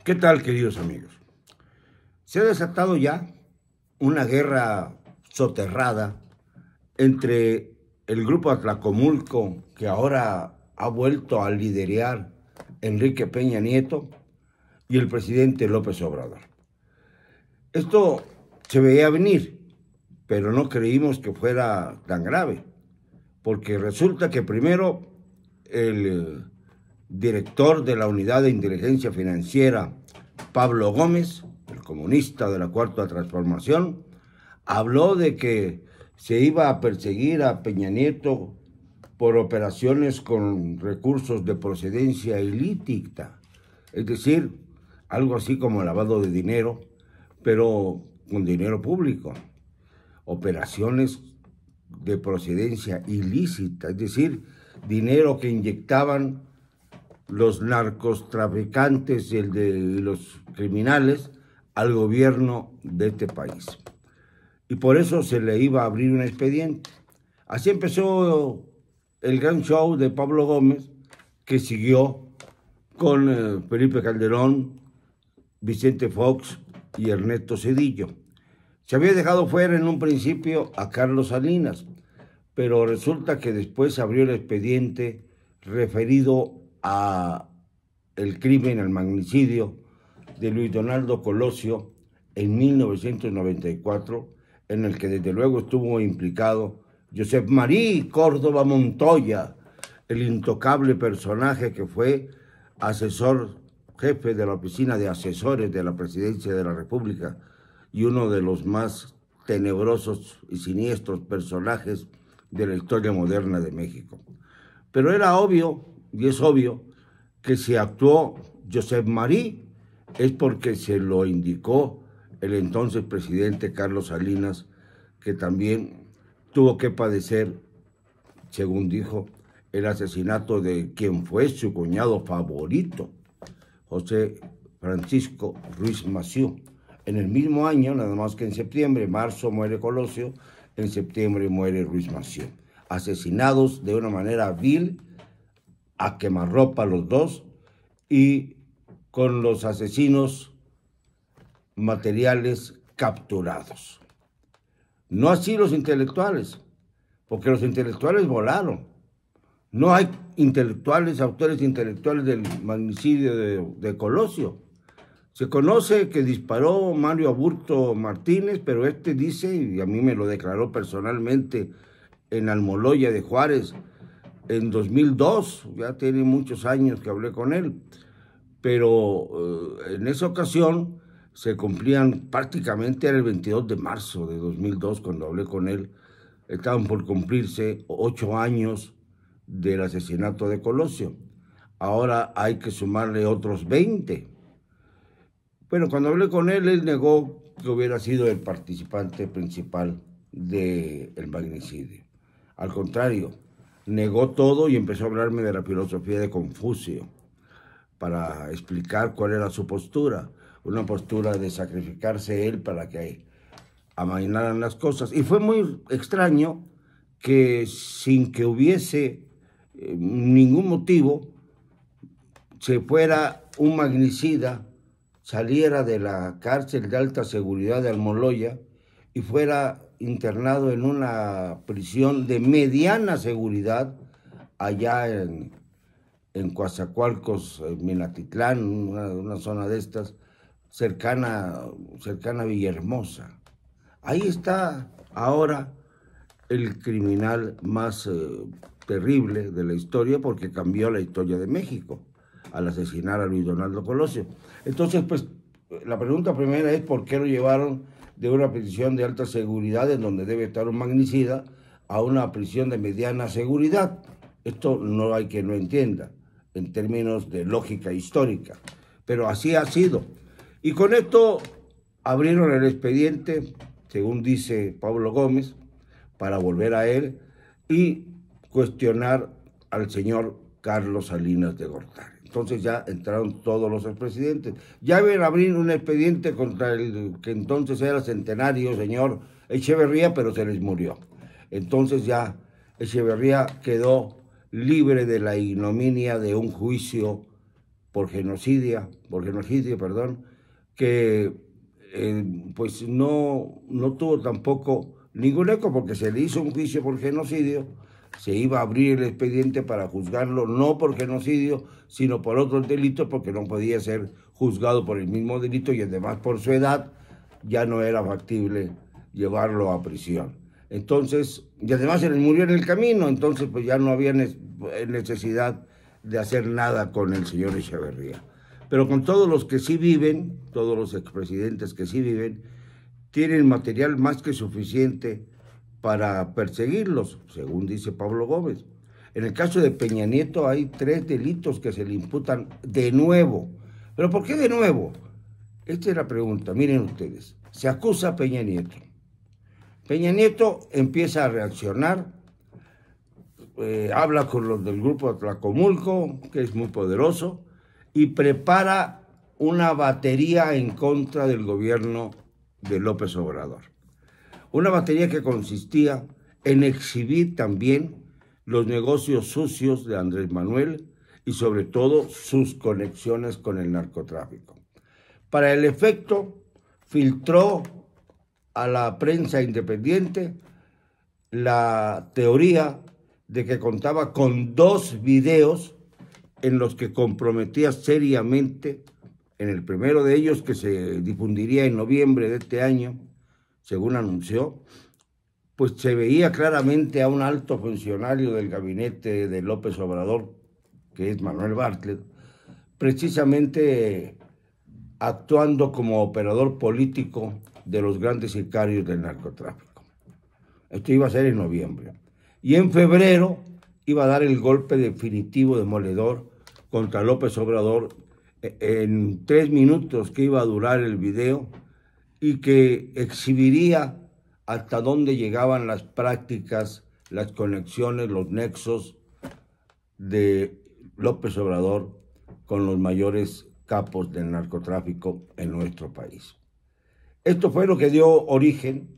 ¿Qué tal, queridos amigos? Se ha desatado ya una guerra soterrada entre el grupo Atlacomulco, que ahora ha vuelto a liderar Enrique Peña Nieto, y el presidente López Obrador. Esto se veía venir, pero no creímos que fuera tan grave, porque resulta que primero el director de la Unidad de Inteligencia Financiera, Pablo Gómez, el comunista de la Cuarta Transformación, habló de que se iba a perseguir a Peña Nieto por operaciones con recursos de procedencia ilícita, es decir, algo así como lavado de dinero, pero con dinero público, operaciones de procedencia ilícita, es decir, dinero que inyectaban los narcotraficantes y los criminales al gobierno de este país. Y por eso se le iba a abrir un expediente. Así empezó el gran show de Pablo Gómez, que siguió con Felipe Calderón, Vicente Fox y Ernesto Zedillo. Se había dejado fuera en un principio a Carlos Salinas, pero resulta que después abrió el expediente referido a el crimen, al magnicidio de Luis Donaldo Colosio en 1994, en el que desde luego estuvo implicado Josep Marí Córdoba Montoya, el intocable personaje que fue asesor jefe de la Oficina de Asesores de la Presidencia de la República y uno de los más tenebrosos y siniestros personajes de la historia moderna de México. Pero era obvio, y es obvio, que si actuó Josep Marí es porque se lo indicó el entonces presidente Carlos Salinas, que también tuvo que padecer, según dijo, el asesinato de quien fue su cuñado favorito, José Francisco Ruiz Massieu. En el mismo año, nada más que en septiembre, en marzo muere Colosio, en septiembre muere Ruiz Massieu. Asesinados de una manera vil, a quemarropa los dos, y con los asesinos materiales capturados. No así los intelectuales, porque los intelectuales volaron. No hay intelectuales, autores intelectuales del magnicidio de Colosio. Se conoce que disparó Mario Aburto Martínez, pero este dice, y a mí me lo declaró personalmente en Almoloya de Juárez en 2002, ya tiene muchos años que hablé con él, pero en esa ocasión se cumplían prácticamente, era el 22 de marzo de 2002 cuando hablé con él, estaban por cumplirse 8 años del asesinato de Colosio. Ahora hay que sumarle otros 20. Bueno, cuando hablé con él, él negó que hubiera sido el participante principal del magnicidio. Al contrario, negó todo y empezó a hablarme de la filosofía de Confucio para explicar cuál era su postura, una postura de sacrificarse él para que amainaran las cosas. Y fue muy extraño que sin que hubiese ningún motivo se fuera un magnicida, saliera de la cárcel de alta seguridad de Almoloya y fuera internado en una prisión de mediana seguridad allá en Coatzacoalcos, Minatitlán, una zona de estas, cercana a Villahermosa. Ahí está ahora el criminal más terrible de la historia, porque cambió la historia de México al asesinar a Luis Donaldo Colosio. Entonces, pues, la pregunta primera es ¿por qué lo llevaron de una prisión de alta seguridad, en donde debe estar un magnicida, a una prisión de mediana seguridad? Esto no hay quien lo entienda en términos de lógica histórica, pero así ha sido. Y con esto abrieron el expediente, según dice Pablo Gómez, para volver a él y cuestionar al señor Carlos Salinas de Gortari. Entonces ya entraron todos los expresidentes. Ya iban a abrir un expediente contra el que entonces era centenario, señor Echeverría, pero se les murió. Entonces ya Echeverría quedó libre de la ignominia de un juicio por genocidio, perdón, que pues no tuvo tampoco ningún eco porque se le hizo un juicio por genocidio, se iba a abrir el expediente para juzgarlo no por genocidio, sino por otros delitos porque no podía ser juzgado por el mismo delito y además por su edad ya no era factible llevarlo a prisión. Entonces, y además se les murió en el camino, entonces pues ya no había necesidad de hacer nada con el señor Echeverría. Pero con todos los que sí viven, todos los expresidentes que sí viven, tienen material más que suficiente para perseguirlos, según dice Pablo Gómez. En el caso de Peña Nieto hay 3 delitos que se le imputan de nuevo. ¿Pero por qué de nuevo? Esta es la pregunta, miren ustedes. Se acusa a Peña Nieto. Peña Nieto empieza a reaccionar, habla con los del grupo Atlacomulco, que es muy poderoso, y prepara una batería en contra del gobierno de López Obrador. Una batería que consistía en exhibir también los negocios sucios de Andrés Manuel y sobre todo sus conexiones con el narcotráfico. Para el efecto, filtró a la prensa independiente la teoría de que contaba con 2 videos en los que comprometía seriamente, en el primero de ellos que se difundiría en noviembre de este año, según anunció, pues se veía claramente a un alto funcionario del gabinete de López Obrador, que es Manuel Bartlett, precisamente actuando como operador político de los grandes sicarios del narcotráfico. Esto iba a ser en noviembre. Y en febrero iba a dar el golpe definitivo demoledor contra López Obrador en 3 minutos que iba a durar el video y que exhibiría hasta dónde llegaban las prácticas, las conexiones, los nexos de López Obrador con los mayores capos del narcotráfico en nuestro país. Esto fue lo que dio origen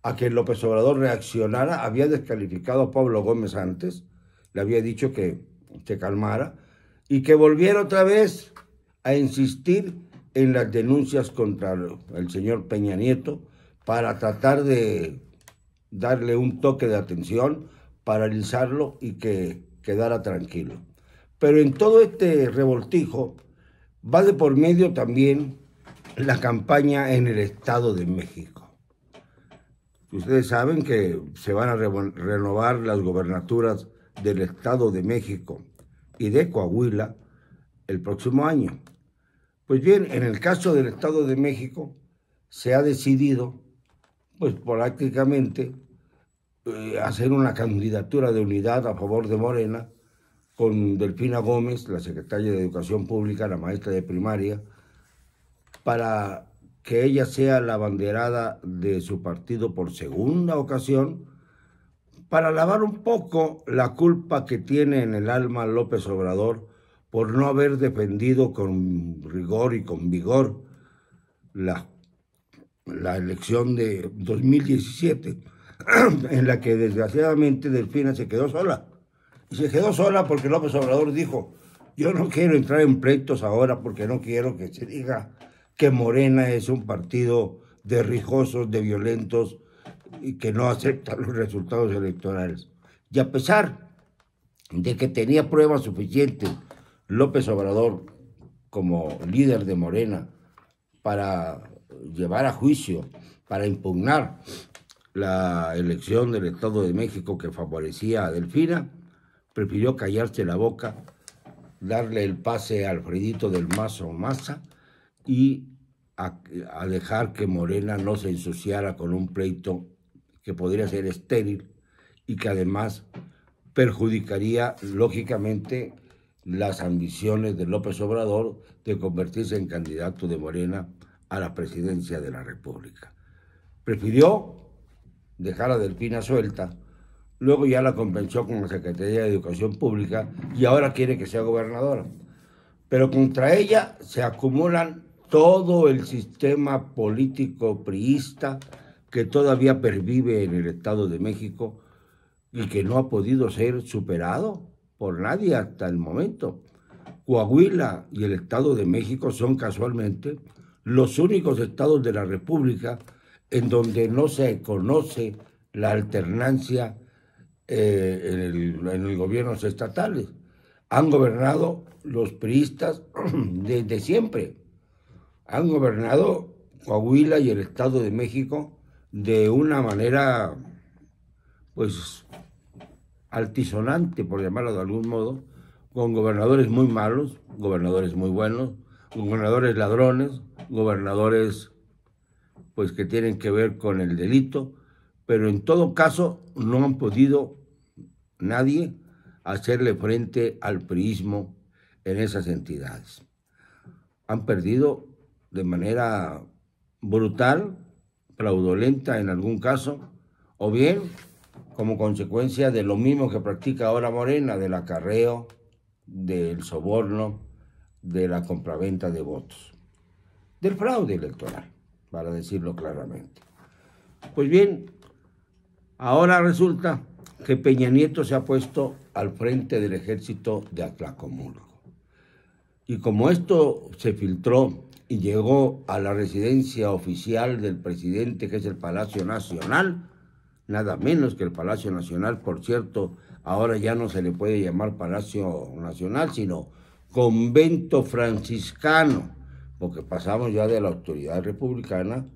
a que López Obrador reaccionara. Había descalificado a Pablo Gómez antes, le había dicho que se calmara y que volviera otra vez a insistir en las denuncias contra el señor Peña Nieto para tratar de darle un toque de atención, paralizarlo y que quedara tranquilo. Pero en todo este revoltijo va de por medio también la campaña en el Estado de México. Ustedes saben que se van a renovar las gobernaturas del Estado de México y de Coahuila el próximo año. Pues bien, en el caso del Estado de México se ha decidido, pues prácticamente, hacer una candidatura de unidad a favor de Morena con Delfina Gómez, la secretaria de Educación Pública, la maestra de primaria, para que ella sea la abanderada de su partido por segunda ocasión, para lavar un poco la culpa que tiene en el alma López Obrador por no haber defendido con rigor y con vigor la elección de 2017, en la que desgraciadamente Delfina se quedó sola. Y se quedó sola porque López Obrador dijo, yo no quiero entrar en pleitos ahora porque no quiero que se diga que Morena es un partido de rijosos, de violentos y que no acepta los resultados electorales. Y a pesar de que tenía pruebas suficientes López Obrador como líder de Morena para llevar a juicio, para impugnar la elección del Estado de México que favorecía a Delfina, prefirió callarse la boca, darle el pase a Alfredito del Mazo Maza y a dejar que Morena no se ensuciara con un pleito que podría ser estéril y que además perjudicaría lógicamente las ambiciones de López Obrador de convertirse en candidato de Morena a la presidencia de la República. Prefirió dejar a Delfina suelta, luego ya la convenció con la Secretaría de Educación Pública y ahora quiere que sea gobernadora. Pero contra ella se acumulan todo el sistema político priista que todavía pervive en el Estado de México y que no ha podido ser superado por nadie hasta el momento. Coahuila y el Estado de México son casualmente los únicos estados de la República en donde no se conoce la alternancia en el gobiernos estatales. Han gobernado los priistas desde siempre. Han gobernado Coahuila y el Estado de México de una manera, pues, altisonante, por llamarlo de algún modo, con gobernadores muy malos, gobernadores muy buenos, gobernadores ladrones, gobernadores, pues, que tienen que ver con el delito, pero en todo caso no han podido nadie hacerle frente al priismo en esas entidades. Han perdido de manera brutal, fraudulenta en algún caso, o bien como consecuencia de lo mismo que practica ahora Morena, del acarreo, del soborno, de la compraventa de votos, del fraude electoral, para decirlo claramente. Pues bien, ahora resulta que Peña Nieto se ha puesto al frente del ejército de Atlacomulco. Y como esto se filtró y llegó a la residencia oficial del presidente, que es el Palacio Nacional, nada menos que el Palacio Nacional, por cierto, ahora ya no se le puede llamar Palacio Nacional, sino Convento Franciscano, porque pasamos ya de la autoridad republicana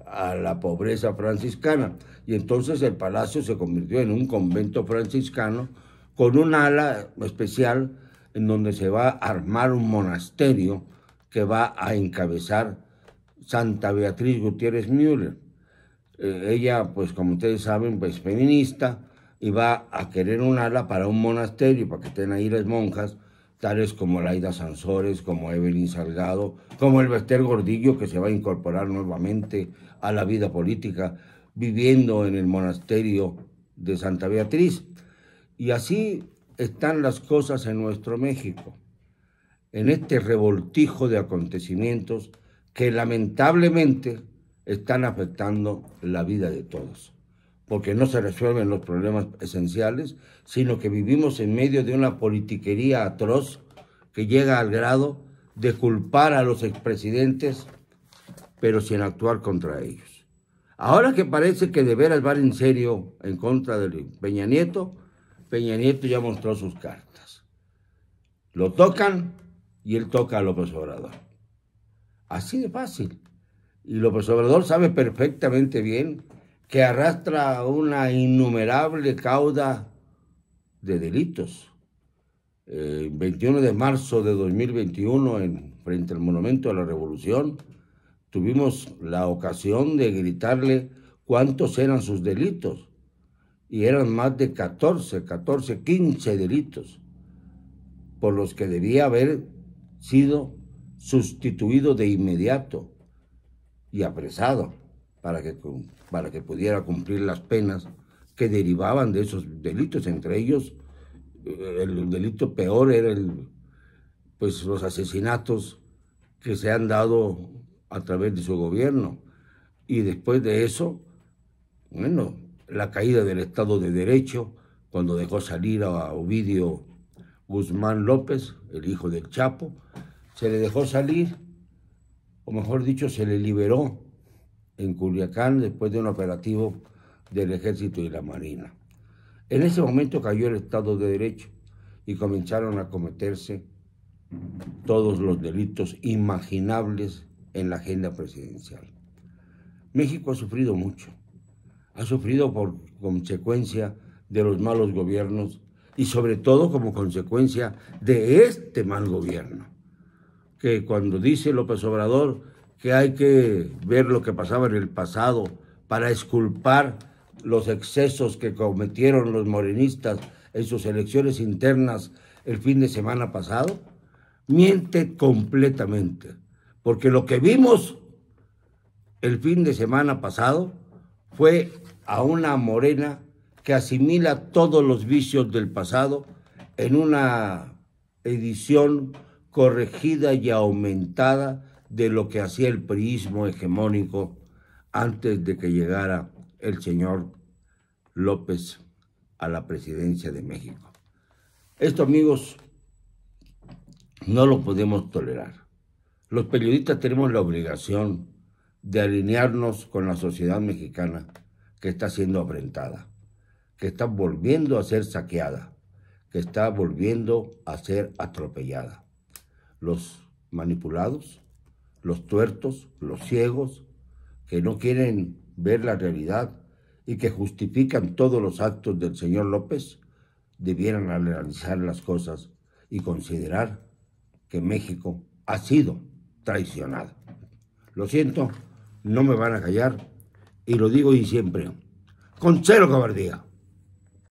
a la pobreza franciscana. Y entonces el palacio se convirtió en un convento franciscano con un ala especial en donde se va a armar un monasterio que va a encabezar Santa Beatriz Gutiérrez Müller. Ella, pues como ustedes saben, pues feminista, y va a querer un ala para un monasterio, para que estén ahí las monjas, tales como Laida Sansores, como Evelyn Salgado, como el Bester Gordillo, que se va a incorporar nuevamente a la vida política, viviendo en el monasterio de Santa Beatriz. Y así están las cosas en nuestro México, en este revoltijo de acontecimientos que lamentablemente están afectando la vida de todos, porque no se resuelven los problemas esenciales, sino que vivimos en medio de una politiquería atroz que llega al grado de culpar a los expresidentes, pero sin actuar contra ellos. Ahora que parece que de veras van en serio en contra de Peña Nieto ya mostró sus cartas. Lo tocan y él toca a López Obrador. Así de fácil. Y López Obrador sabe perfectamente bien que arrastra una innumerable cauda de delitos. El 21 de marzo de 2021, frente al Monumento a la Revolución, tuvimos la ocasión de gritarle cuántos eran sus delitos. Y eran más de 15 delitos por los que debía haber sido sustituido de inmediato y apresado para que pudiera cumplir las penas que derivaban de esos delitos. Entre ellos, el delito peor era pues los asesinatos que se han dado a través de su gobierno. Y después de eso, bueno, la caída del Estado de Derecho, cuando dejó salir a Ovidio Guzmán López, el hijo del Chapo, se le dejó salir, o mejor dicho, se le liberó en Culiacán después de un operativo del Ejército y la Marina. En ese momento cayó el Estado de Derecho y comenzaron a cometerse todos los delitos imaginables en la agenda presidencial. México ha sufrido mucho. Ha sufrido por consecuencia de los malos gobiernos y sobre todo como consecuencia de este mal gobierno. Que cuando dice López Obrador que hay que ver lo que pasaba en el pasado para exculpar los excesos que cometieron los morenistas en sus elecciones internas el fin de semana pasado, miente completamente. Porque lo que vimos el fin de semana pasado fue a una Morena que asimila todos los vicios del pasado en una edición corregida y aumentada de lo que hacía el priismo hegemónico antes de que llegara el señor López a la presidencia de México. Esto, amigos, no lo podemos tolerar. Los periodistas tenemos la obligación de alinearnos con la sociedad mexicana que está siendo afrentada, que está volviendo a ser saqueada, que está volviendo a ser atropellada. Los manipulados, los tuertos, los ciegos, que no quieren ver la realidad y que justifican todos los actos del señor López, debieran analizar las cosas y considerar que México ha sido traicionado. Lo siento, no me van a callar y lo digo y siempre, con cero cobardía.